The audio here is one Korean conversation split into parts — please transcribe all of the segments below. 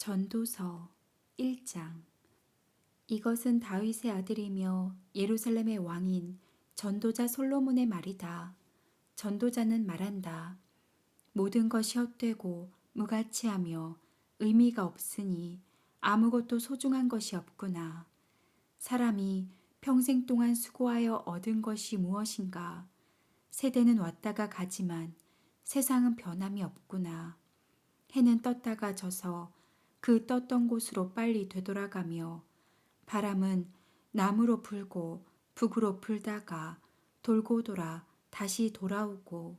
전도서 1장. 이것은 다윗의 아들이며 예루살렘의 왕인 전도자 솔로몬의 말이다. 전도자는 말한다. 모든 것이 헛되고 무가치하며 의미가 없으니 아무것도 소중한 것이 없구나. 사람이 평생 동안 수고하여 얻은 것이 무엇인가? 세대는 왔다가 가지만 세상은 변함이 없구나. 해는 떴다가 져서 그 떴던 곳으로 빨리 되돌아가며 바람은 남으로 불고 북으로 불다가 돌고 돌아 다시 돌아오고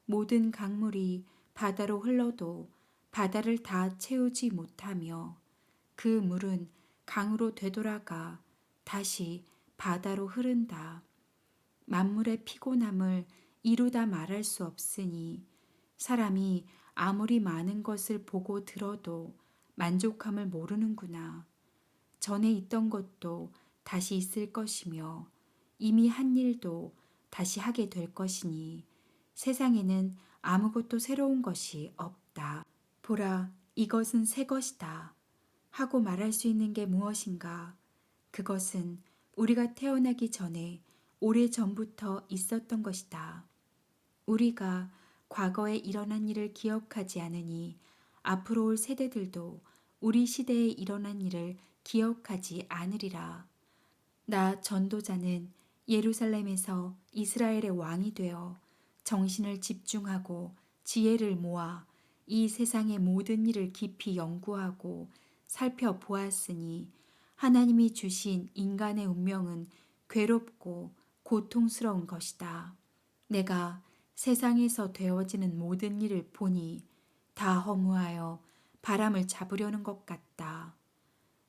모든 강물이 바다로 흘러도 바다를 다 채우지 못하며 그 물은 강으로 되돌아가 다시 바다로 흐른다. 만물의 피곤함을 이루다 말할 수 없으니 사람이 아무리 많은 것을 보고 들어도 만족함을 모르는구나. 전에 있던 것도 다시 있을 것이며 이미 한 일도 다시 하게 될 것이니 세상에는 아무것도 새로운 것이 없다. 보라, 이것은 새 것이다. 하고 말할 수 있는 게 무엇인가? 그것은 우리가 태어나기 전에 오래 전부터 있었던 것이다. 우리가 과거에 일어난 일을 기억하지 않으니 앞으로 올 세대들도 우리 시대에 일어난 일을 기억하지 않으리라. 나 전도자는 예루살렘에서 이스라엘의 왕이 되어 정신을 집중하고 지혜를 모아 이 세상의 모든 일을 깊이 연구하고 살펴보았으니 하나님이 주신 인간의 운명은 괴롭고 고통스러운 것이다. 내가 세상에서 되어지는 모든 일을 보니 다 허무하여 바람을 잡으려는 것 같다.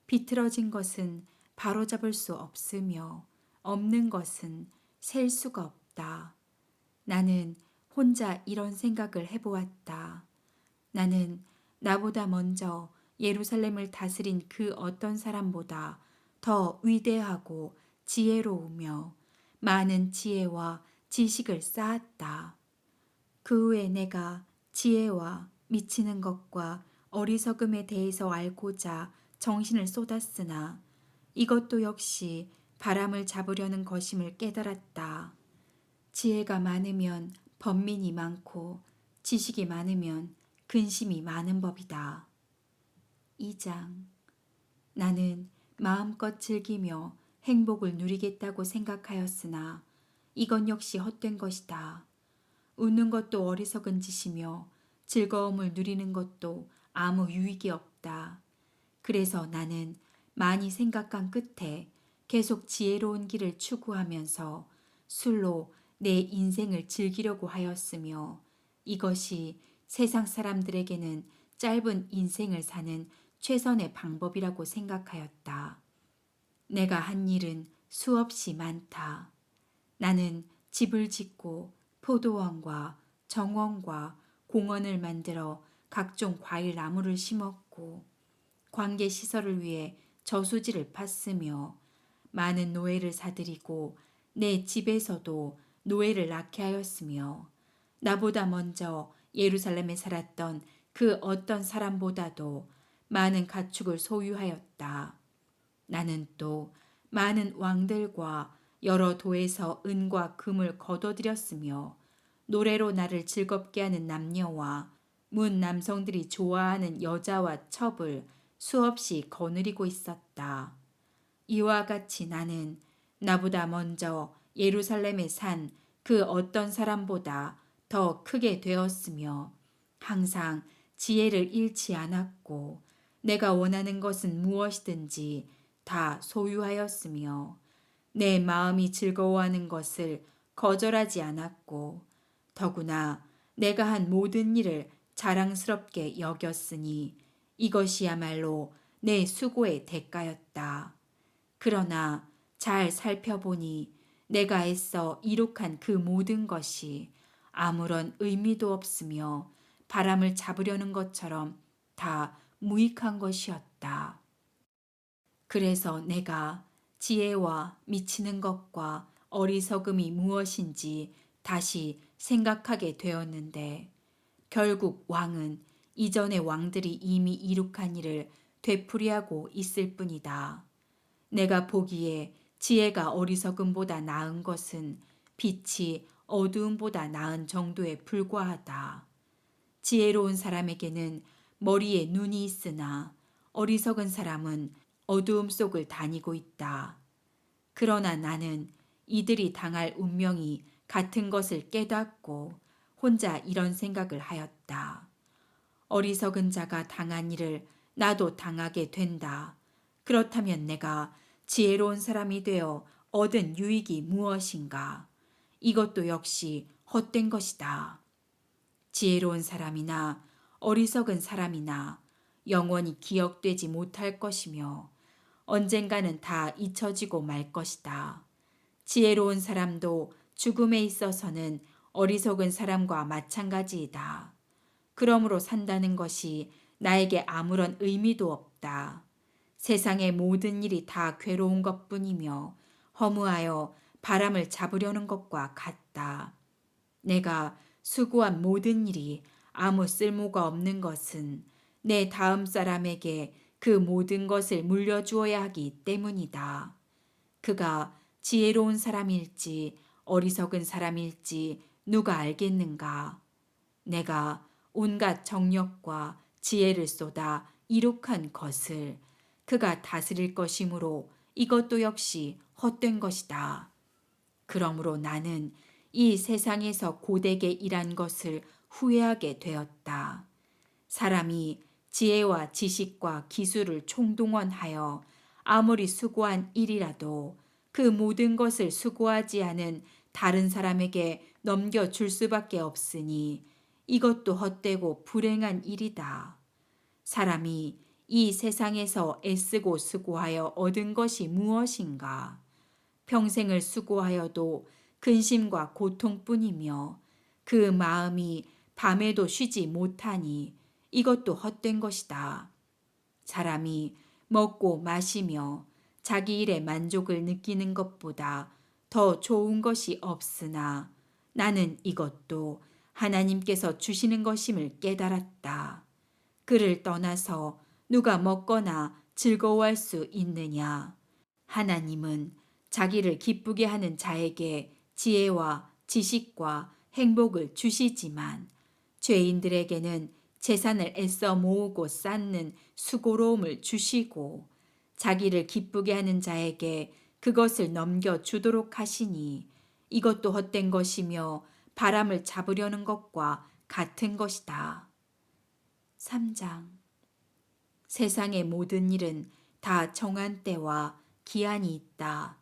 비틀어진 것은 바로잡을 수 없으며 없는 것은 셀 수가 없다. 나는 혼자 이런 생각을 해보았다. 나는 나보다 먼저 예루살렘을 다스린 그 어떤 사람보다 더 위대하고 지혜로우며 많은 지혜와 지식을 쌓았다. 그 후에 내가 지혜와 미치는 것과 어리석음에 대해서 알고자 정신을 쏟았으나 이것도 역시 바람을 잡으려는 것임을 깨달았다. 지혜가 많으면 번민이 많고 지식이 많으면 근심이 많은 법이다. 2장. 나는 마음껏 즐기며 행복을 누리겠다고 생각하였으나 이건 역시 헛된 것이다. 웃는 것도 어리석은 짓이며 즐거움을 누리는 것도 아무 유익이 없다. 그래서 나는 많이 생각한 끝에 계속 지혜로운 길을 추구하면서 술로 내 인생을 즐기려고 하였으며 이것이 세상 사람들에게는 짧은 인생을 사는 최선의 방법이라고 생각하였다. 내가 한 일은 수없이 많다. 나는 집을 짓고 포도원과 정원과 공원을 만들어 각종 과일 나무를 심었고 관계 시설을 위해 저수지를 팠으며 많은 노예를 사들이고 내 집에서도 노예를 낳게 하였으며 나보다 먼저 예루살렘에 살았던 그 어떤 사람보다도 많은 가축을 소유하였다. 나는 또 많은 왕들과 여러 도에서 은과 금을 거둬들였으며 노래로 나를 즐겁게 하는 남녀와 문 남성들이 좋아하는 여자와 첩을 수없이 거느리고 있었다. 이와 같이 나는 나보다 먼저 예루살렘에 산 그 어떤 사람보다 더 크게 되었으며 항상 지혜를 잃지 않았고 내가 원하는 것은 무엇이든지 다 소유하였으며 내 마음이 즐거워하는 것을 거절하지 않았고 더구나 내가 한 모든 일을 자랑스럽게 여겼으니 이것이야말로 내 수고의 대가였다. 그러나 잘 살펴보니 내가 애써 이룩한 그 모든 것이 아무런 의미도 없으며 바람을 잡으려는 것처럼 다 무익한 것이었다. 그래서 내가 지혜와 미치는 것과 어리석음이 무엇인지 다시 생각하게 되었는데 결국 왕은 이전의 왕들이 이미 이룩한 일을 되풀이하고 있을 뿐이다. 내가 보기에 지혜가 어리석음보다 나은 것은 빛이 어두움보다 나은 정도에 불과하다. 지혜로운 사람에게는 머리에 눈이 있으나 어리석은 사람은 어두움 속을 다니고 있다. 그러나 나는 이들이 당할 운명이 같은 것을 깨닫고 혼자 이런 생각을 하였다. 어리석은 자가 당한 일을 나도 당하게 된다. 그렇다면 내가 지혜로운 사람이 되어 얻은 유익이 무엇인가? 이것도 역시 헛된 것이다. 지혜로운 사람이나 어리석은 사람이나 영원히 기억되지 못할 것이며 언젠가는 다 잊혀지고 말 것이다. 지혜로운 사람도 죽음에 있어서는 어리석은 사람과 마찬가지이다. 그러므로 산다는 것이 나에게 아무런 의미도 없다. 세상의 모든 일이 다 괴로운 것뿐이며 허무하여 바람을 잡으려는 것과 같다. 내가 수고한 모든 일이 아무 쓸모가 없는 것은 내 다음 사람에게 그 모든 것을 물려주어야 하기 때문이다. 그가 지혜로운 사람일지 어리석은 사람일지 누가 알겠는가? 내가 온갖 정력과 지혜를 쏟아 이룩한 것을 그가 다스릴 것이므로 이것도 역시 헛된 것이다. 그러므로 나는 이 세상에서 고되게 일한 것을 후회하게 되었다. 사람이 지혜와 지식과 기술을 총동원하여 아무리 수고한 일이라도 그 모든 것을 수고하지 않은 다른 사람에게 넘겨줄 수밖에 없으니 이것도 헛되고 불행한 일이다. 사람이 이 세상에서 애쓰고 수고하여 얻은 것이 무엇인가? 평생을 수고하여도 근심과 고통뿐이며 그 마음이 밤에도 쉬지 못하니 이것도 헛된 것이다. 사람이 먹고 마시며 자기 일에 만족을 느끼는 것보다 더 좋은 것이 없으나 나는 이것도 하나님께서 주시는 것임을 깨달았다. 그를 떠나서 누가 먹거나 즐거워할 수 있느냐? 하나님은 자기를 기쁘게 하는 자에게 지혜와 지식과 행복을 주시지만 죄인들에게는 재산을 애써 모으고 쌓는 수고로움을 주시고 자기를 기쁘게 하는 자에게 그것을 넘겨주도록 하시니 이것도 헛된 것이며 바람을 잡으려는 것과 같은 것이다. 3장 세상의 모든 일은 다 정한 때와 기한이 있다.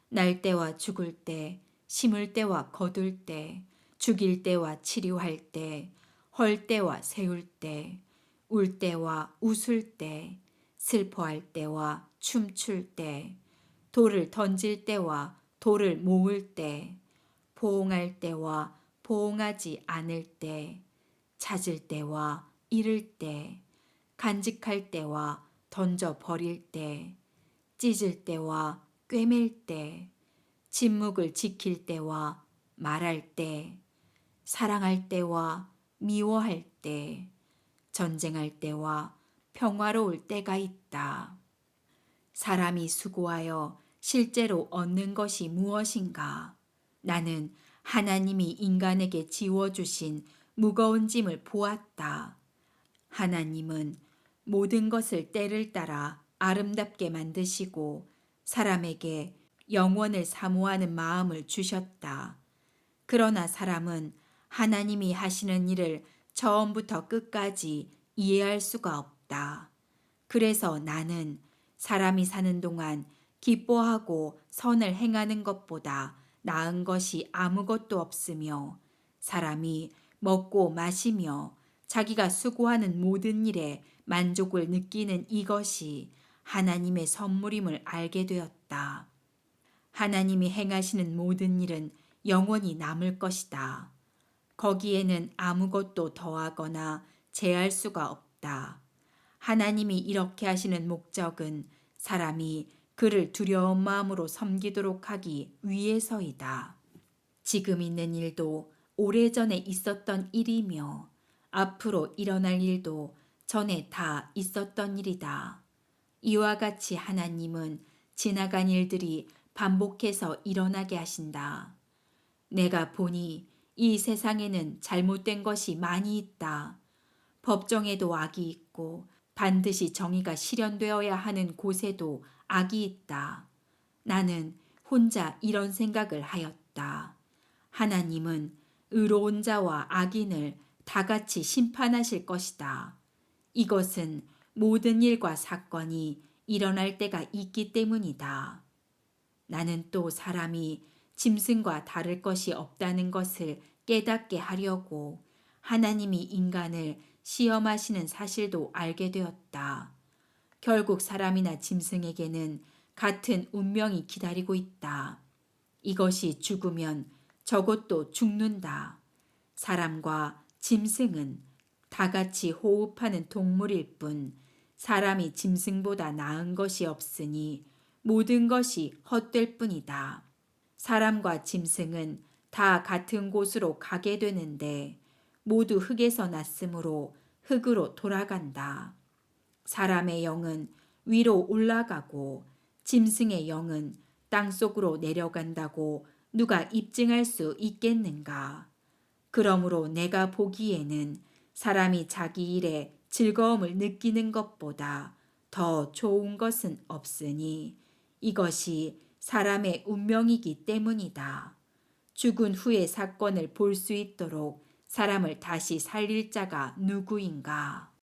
날 때와 죽을 때, 심을 때와 거둘 때, 죽일 때와 치료할 때, 헐 때와 세울 때, 울 때와 웃을 때, 슬퍼할 때와 춤출 때, 돌을 던질 때와 돌을 모을 때, 포옹할 때와 포옹하지 않을 때, 찾을 때와 잃을 때, 간직할 때와 던져 버릴 때, 찢을 때와 꿰맬 때, 침묵을 지킬 때와 말할 때, 사랑할 때와 미워할 때, 전쟁할 때와 평화로울 때가 있다. 사람이 수고하여 실제로 얻는 것이 무엇인가? 나는 하나님이 인간에게 지워주신 무거운 짐을 보았다. 하나님은 모든 것을 때를 따라 아름답게 만드시고 사람에게 영원을 사모하는 마음을 주셨다. 그러나 사람은 하나님이 하시는 일을 처음부터 끝까지 이해할 수가 없다. 그래서 나는 사람이 사는 동안 기뻐하고 선을 행하는 것보다 나은 것이 아무것도 없으며 사람이 먹고 마시며 자기가 수고하는 모든 일에 만족을 느끼는 이것이 하나님의 선물임을 알게 되었다. 하나님이 행하시는 모든 일은 영원히 남을 것이다. 거기에는 아무것도 더하거나 제할 수가 없다. 하나님이 이렇게 하시는 목적은 사람이 그를 두려운 마음으로 섬기도록 하기 위해서이다. 지금 있는 일도 오래전에 있었던 일이며 앞으로 일어날 일도 전에 다 있었던 일이다. 이와 같이 하나님은 지나간 일들이 반복해서 일어나게 하신다. 내가 보니 이 세상에는 잘못된 것이 많이 있다. 법정에도 악이 있고 반드시 정의가 실현되어야 하는 곳에도 악이 있다. 나는 혼자 이런 생각을 하였다. 하나님은 의로운 자와 악인을 다 같이 심판하실 것이다. 이것은 모든 일과 사건이 일어날 때가 있기 때문이다. 나는 또 사람이 짐승과 다를 것이 없다는 것을 깨닫게 하려고 하나님이 인간을 시험하시는 사실도 알게 되었다. 결국 사람이나 짐승에게는 같은 운명이 기다리고 있다. 이것이 죽으면 저것도 죽는다. 사람과 짐승은 다 같이 호흡하는 동물일 뿐 사람이 짐승보다 나은 것이 없으니 모든 것이 헛될 뿐이다. 사람과 짐승은 다 같은 곳으로 가게 되는데 모두 흙에서 났으므로 흙으로 돌아간다. 사람의 영은 위로 올라가고 짐승의 영은 땅속으로 내려간다고 누가 입증할 수 있겠는가? 그러므로 내가 보기에는 사람이 자기 일에 즐거움을 느끼는 것보다 더 좋은 것은 없으니 이것이 사람의 운명이기 때문이다. 죽은 후의 사건을 볼 수 있도록 사람을 다시 살릴 자가 누구인가?